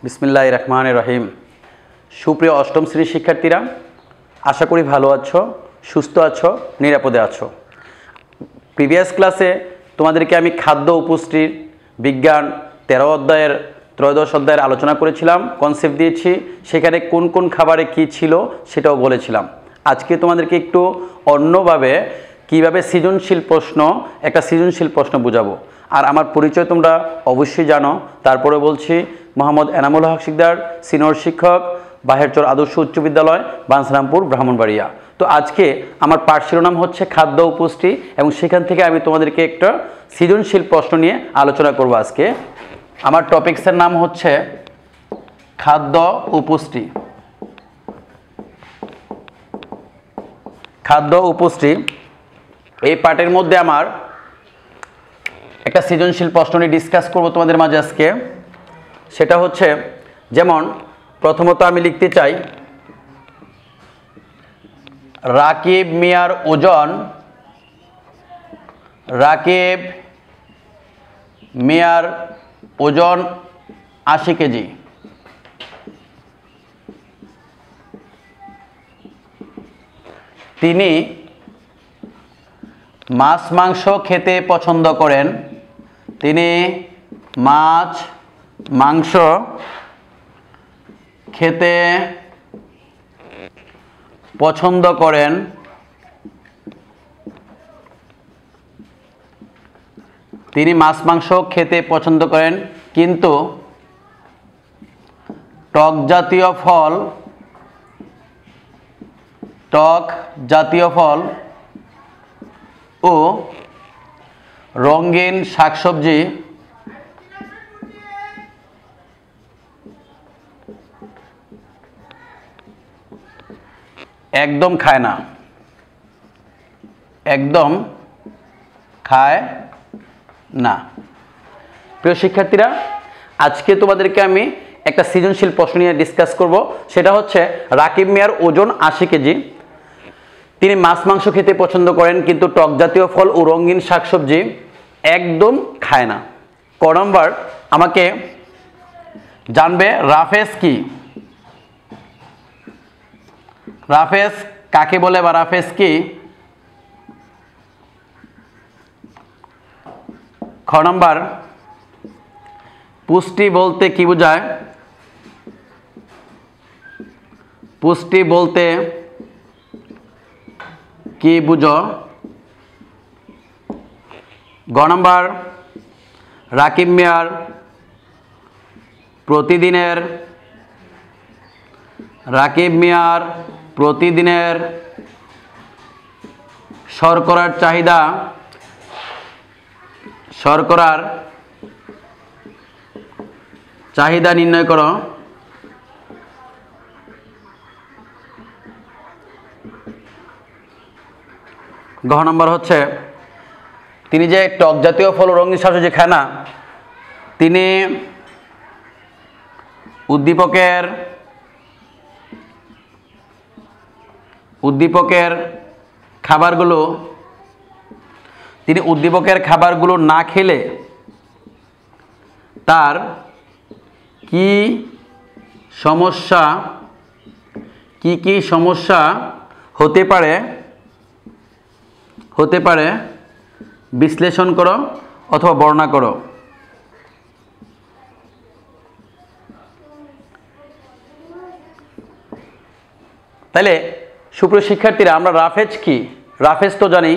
বিসমিল্লাহির রহমানির রহিম। সুপ্রিয় অষ্টম শ্রেণীর শিক্ষার্থীরা, আশা করি ভালো আছো, সুস্থ আছো, নিরাপদে আছো। প্রিভিয়াস ক্লাসে তোমাদেরকে আমি খাদ্য ও পুষ্টির বিজ্ঞান 13 অধ্যায়ের ত্রয়োদশ অধ্যায়ের আলোচনা করেছিলাম, কনসেপ্ট দিয়েছি, সেখানে কোন কোন খাবারে কি ছিল সেটাও বলেছিলাম। আজকে তোমাদেরকে একটু অন্যভাবে কিভাবে সৃজনশীল প্রশ্ন বুঝাবো। আর আমার পরিচয় তোমরা অবশ্যই জানো, তারপরে বলছি মোহাম্মদ এনামুল হক শিকদার, সিনিয়র শিক্ষক, বাহেরচর আদর্শ উচ্চ বিদ্যালয়, বাঞ্ছারামপুর, ব্রাহ্মণবাড়িয়া। তো আজকে আমার পাঠ শিরোনাম হচ্ছে খাদ্য ও পুষ্টি, এবং সেখান থেকে আমি তোমাদেরকে একটা সৃজনশীল প্রশ্ন নিয়ে আলোচনা করব। আজকে আমার টপিক্সের নাম হচ্ছে খাদ্য ও পুষ্টি। খাদ্য ও পুষ্টি এই পাঠের মধ্যে আমার একটা সৃজনশীল প্রশ্ন নিয়ে ডিসকাস করব তোমাদের মাঝে আজকে। সেটা হচ্ছে, যেমন প্রথমত আমি লিখতে চাই রাকিব মিয়ার ওজন 80 কেজি। তিনি মাছ মাংস খেতে পছন্দ করেন। তিনি মাছ মাংস খেতে পছন্দ করেন। তিনি মাছ মাংস খেতে পছন্দ করেন, কিন্তু টক জাতীয় ফল ও রঙিন শাকসবজি একদম খায় না। প্রিয় শিক্ষার্থীরা, আজকে তোমাদেরকে আমি একটা সৃজনশীল প্রশ্ন নিয়ে ডিসকাস করব। সেটা হচ্ছে রাকিব মিয়ার ওজন 80 কেজি। তিনি মাছ মাংস খেতে পছন্দ করেন, কিন্তু টক জাতীয় ফল ও রঙিন শাকসবজি একদম খায় না। ক নম্বর, আমাকে জানবে রাফেজ কি। রাফেজ কাকে বলে বা রাফেজ কি? খ নম্বর, পুষ্টি বলতে কি বোঝায়? পুষ্টি বলতে কি বুঝো? গ নম্বর, রাকিব মিয়ার প্রতিদিনের শর্করার চাহিদা নির্ণয় করো। ঘ নম্বর হচ্ছে, তিনি যে টক জাতীয় ফল ও রঙিন শাকসবজি খায় না, তিনি উদ্দীপকের খাবারগুলো না খেলে তার কি সমস্যা হতে পারে বিশ্লেষণ করো অথবা বর্ণনা করো। তাহলে সুপ্রিয় শিক্ষার্থীরা, আমরা রাফেজ কি? রাফেজ তো জানি,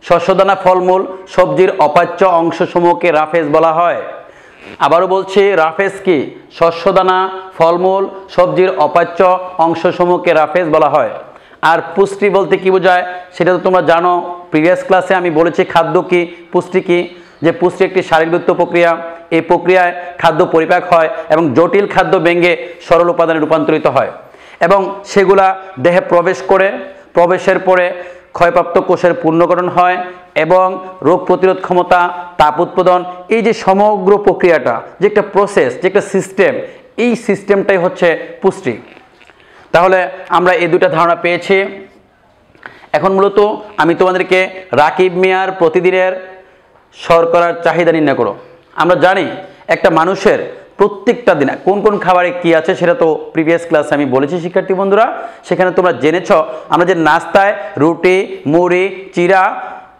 শস্যদানা, ফলমূল, সবজির অপাচ্য অংশসমূহকে রাফেজ বলা হয়। আবারও বলছি, রাফেজ কি? শস্যদানা, ফলমূল, সবজির অপাচ্য অংশসমূহকে রাফেজ বলা হয়। আর পুষ্টি বলতে কি বোঝায় সেটা তো তোমরা জানো। প্রিভিয়াস ক্লাসে আমি বলেছি খাদ্য কি, পুষ্টি কি, যে পুষ্টি একটি শারীরবৃত্ত প্রক্রিয়া। এই প্রক্রিয়ায় খাদ্য পরিপাক হয় এবং জটিল খাদ্য ভেঙে সরল উপাদানে রূপান্তরিত হয়, এবং সেগুলা দেহে প্রবেশের পরে ক্ষয়প্রাপ্ত কোষের পুনর্গঠন হয় এবং রোগ প্রতিরোধ ক্ষমতা, তাপ উৎপাদন, এই যে সমগ্র প্রক্রিয়াটা, যে একটা প্রসেস, যে একটা সিস্টেম, এই সিস্টেমটাই হচ্ছে পুষ্টি। তাহলে আমরা এই দুটা ধারণা পেয়েছি। এখন মূলত আমি তোমাদেরকে রাকিব মিয়ার প্রতিদিনের শর্করার চাহিদা নির্ণয় করো। আমরা জানি একটা মানুষের প্রত্যেকটা দিন কোন কোন খাবারে কি আছে সেটা তো প্রিভিয়াস ক্লাসে আমি বলেছি শিক্ষার্থী বন্ধুরা, সেখানে তোমরা জেনেছ আমরা যে নাস্তায় রুটি, মুড়ি, চিড়া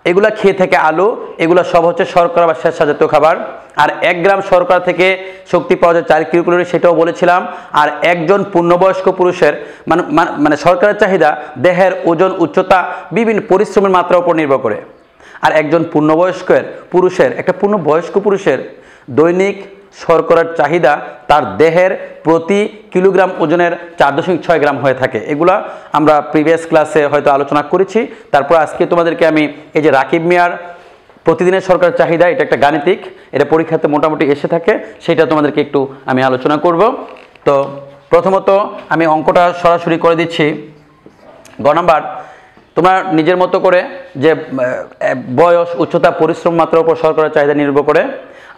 এগুলা খেয়ে থাকে, আলু এগুলা সব হচ্ছে শর্করা বা স্বেচ্ছা জাতীয় খাবার। আর 1 গ্রাম শর্করা থেকে শক্তি পাওয়া যায় 4 কিলোক্যালোরি, সেটাও বলেছিলাম। আর একজন পূর্ণবয়স্ক পুরুষের মানে শর্করার চাহিদা দেহের ওজন, উচ্চতা, বিভিন্ন পরিশ্রমের মাত্রার উপর নির্ভর করে। আর একজন একটা পূর্ণবয়স্ক পুরুষের দৈনিক শর্করার চাহিদা তার দেহের প্রতি কিলোগ্রাম ওজনের 4.6 গ্রাম হয়ে থাকে। এগুলা আমরা প্রিভিয়াস ক্লাসে হয়তো আলোচনা করেছি। তারপর আজকে তোমাদেরকে আমি এই যে রাকিব মিয়ার প্রতিদিনের শর্করার চাহিদা, এটা একটা গাণিতিক, এটা পরীক্ষাতে মোটামুটি এসে থাকে, সেটা তোমাদেরকে একটু আমি আলোচনা করব। তো প্রথমত আমি অঙ্কটা সরাসরি করে দিচ্ছি। গ নাম্বার, তোমরা নিজের মতো করে যে বয়স, উচ্চতা, পরিশ্রম মাত্রার উপর শর্করার চাহিদা নির্ভর করে।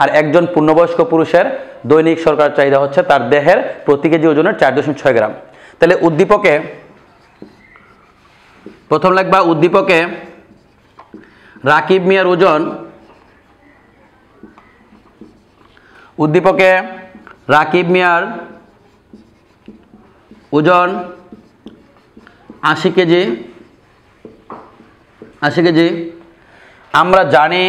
আর একজন পূর্ণবয়স্ক পুরুষের দৈনিক শর্করার চাহিদা হচ্ছে তার দেহের প্রতি কেজি ওজনের 4.6 গ্রাম। তাহলে উদ্দীপকে প্রথম লিখবা, উদ্দীপকে রাকিব মিয়ার ওজন, উদ্দীপকে রাকিব মিয়ার ওজন 80 কেজি। আমরা জানি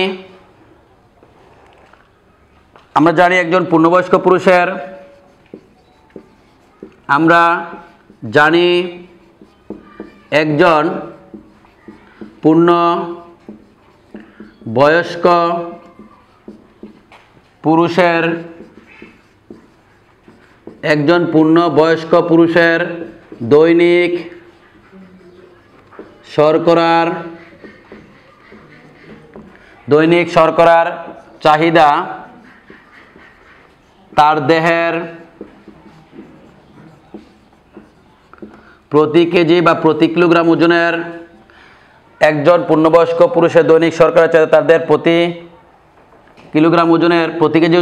একজন পূর্ণবয়স্ক পুরুষের, আমরা জানি একজন পূর্ণবয়স্ক পুরুষের দৈনিক শর্করার চাহিদা তার দেহের প্রতি কেজি বা প্রতি কিলোগ্রাম ওজনের, একজন পূর্ণবয়স্ক পুরুষের দৈনিক শর্করার চাহিদা তার দেহের প্রতি কিলোগ্রাম ওজনের, প্রতি কেজি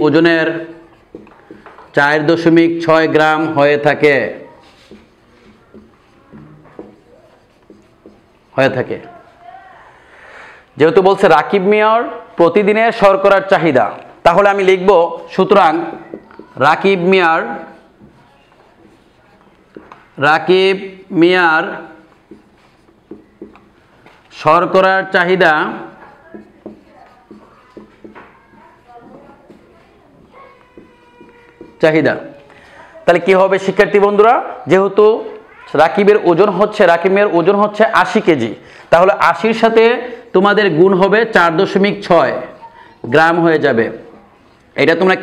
ওজনের 4.6 গ্রাম হয়ে থাকে। যেহেতু বলছে রাকিব মিয়ার প্রতিদিনের শর্করার চাহিদা, তাহলে আমি লিখব, সুতরাং রাকিব মিয়ার শর্করার চাহিদা তাহলে কি হবে শিক্ষার্থী বন্ধুরা, যেহেতু রাকিব মিয়ার ওজন হচ্ছে 80 কেজি, তাহলে 80-র সাথে তোমাদের গুণ হবে 4.6 গ্রাম হয়ে যাবে। এটা তোমরা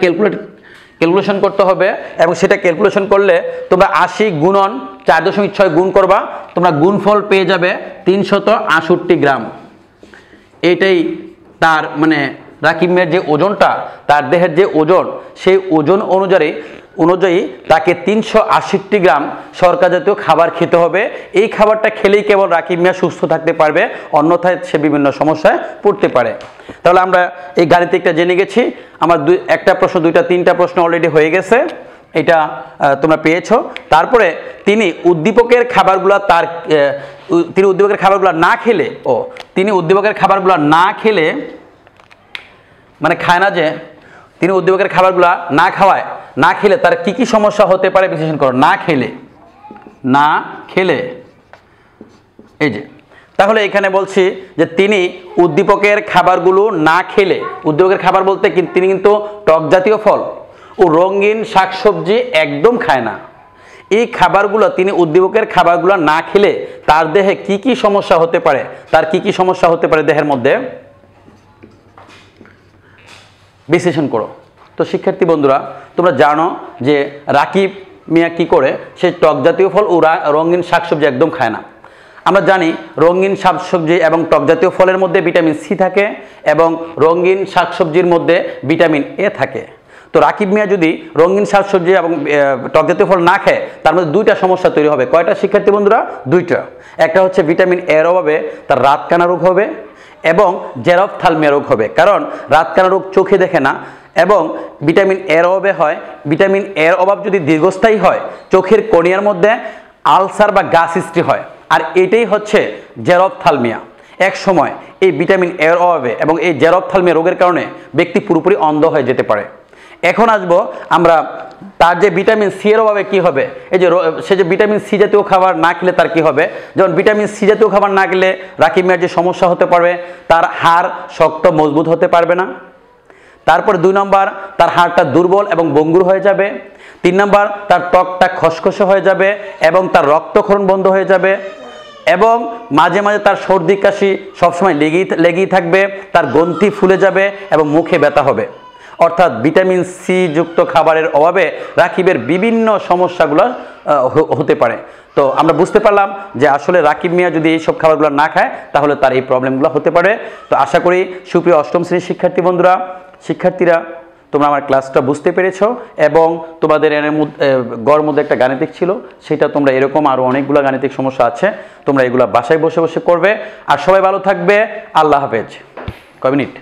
ক্যালকুলেশন করতে হবে, এবং সেটা ক্যালকুলেশন করলে তোমরা 80 গুণন 4.6 গুণ করবা, তোমরা গুণফল পেয়ে যাবে 368 গ্রাম। এটাই তার মানে রাকিব মিয়ার যে ওজনটা, তার দেহের যে ওজন, সেই ওজন অনুযায়ী তাকে 368 গ্রাম শর্করা জাতীয় খাবার খেতে হবে। এই খাবারটা খেলেই কেবল রাকিব মিয়া সুস্থ থাকতে পারবে, অন্যথায় সে বিভিন্ন সমস্যায় পড়তে পারে। তাহলে আমরা এই গাণিতিকটা জেনে গেছি। আমার একটা প্রশ্ন, দুইটা, তিনটা প্রশ্ন অলরেডি হয়ে গেছে, এটা তোমরা পেয়েছো। তারপরে তিনি উদ্দীপকের খাবারগুলো না খেলে মানে খায় না, যে তিনি উদ্দীপকের খাবারগুলো না খেলে তার কি কি সমস্যা হতে পারে বিশ্লেষণ করো। না খেলে এই যে, তাহলে এখানে বলছি যে তিনি উদ্দীপকের খাবারগুলো না খেলে, উদ্দীপকের খাবার বলতে তিনি কিন্তু টক জাতীয় ফল ও রঙিন শাকসবজি একদম খায় না। এই খাবারগুলো, তিনি উদ্দীপকের খাবারগুলো না খেলে তার দেহে কি কি সমস্যা হতে পারে, দেহের মধ্যে বিশ্লেষণ করো। তো শিক্ষার্থী বন্ধুরা, তোমরা জানো যে রাকিব মিয়া কি করে, সে টক জাতীয় ফল ও রঙিন শাকসবজি একদম খায় না। আমরা জানি রঙিন শাকসবজি এবং টক জাতীয় ফলের মধ্যে ভিটামিন সি থাকে, এবং রঙিন শাকসবজির মধ্যে ভিটামিন এ থাকে। তো রাকিব মিয়া যদি রঙিন শাকসবজি এবং টক জাতীয় ফল না খায়, তার মধ্যে দুইটা সমস্যা তৈরি হবে। কয়টা শিক্ষার্থী বন্ধুরা? দুইটা। একটা হচ্ছে ভিটামিন এর অভাবে তার রাতকানা রোগ হবে, এবং জেরপ্থ্যালমিয়া রোগ হবে। কারণ রাতকানা রোগ চোখে দেখে না, এবং ভিটামিন এর অভাবে হয়। ভিটামিন এর অভাব যদি দীর্ঘস্থায়ী হয়, চোখের কর্নিয়ার মধ্যে আলসার বা ঘা সৃষ্টি হয়, আর এটাই হচ্ছে জেরপ্থ্যালমিয়া। এক সময় এই ভিটামিন এর অভাবে এবং এই জেরপ্থ্যালমিয়া রোগের কারণে ব্যক্তি পুরোপুরি অন্ধ হয়ে যেতে পারে। এখন আসবো আমরা তার যে ভিটামিন সি এর অভাবে কি হবে, এই যে সে যে ভিটামিন সি জাতীয় খাবার না খেলে তার কি হবে। যেমন ভিটামিন সি জাতীয় খাবার না খেলে রাকিব মিয়ার যে সমস্যা হতে পারবে, তার হাড় শক্ত মজবুত হতে পারবে না। তারপর 2 নম্বর, তার হাড়টা দুর্বল এবং ভঙ্গুর হয়ে যাবে। 3 নম্বর, তার ত্বকটা খসখসে হয়ে যাবে এবং তার রক্তক্ষরণ বন্ধ হয়ে যাবে এবং মাঝে মাঝে তার সর্দি কাশি সবসময় লেগেই থাকবে, তার গ্রন্থি ফুলে যাবে এবং মুখে ব্যথা হবে। অর্থাৎ ভিটামিন সি যুক্ত খাবারের অভাবে রাকিবের বিভিন্ন সমস্যাগুলো হতে পারে। তো আমরা বুঝতে পারলাম যে আসলে রাকিব মিয়া যদি এইসব খাবারগুলো না খায় তাহলে তার এই প্রবলেমগুলো হতে পারে। তো আশা করি সুপ্রিয় অষ্টম শ্রেণীর শিক্ষার্থীরা তোমরা আমার ক্লাসটা বুঝতে পেরেছো এবং তোমাদের এর গড় মধ্যে একটা গাণিতিক ছিল, সেটা তোমরা এরকম আরও অনেকগুলো গাণিতিক সমস্যা আছে, তোমরা এগুলো বাসায় বসে বসে করবে। আর সবাই ভালো থাকবে। আল্লাহ হাফেজ। কয় মিনিট?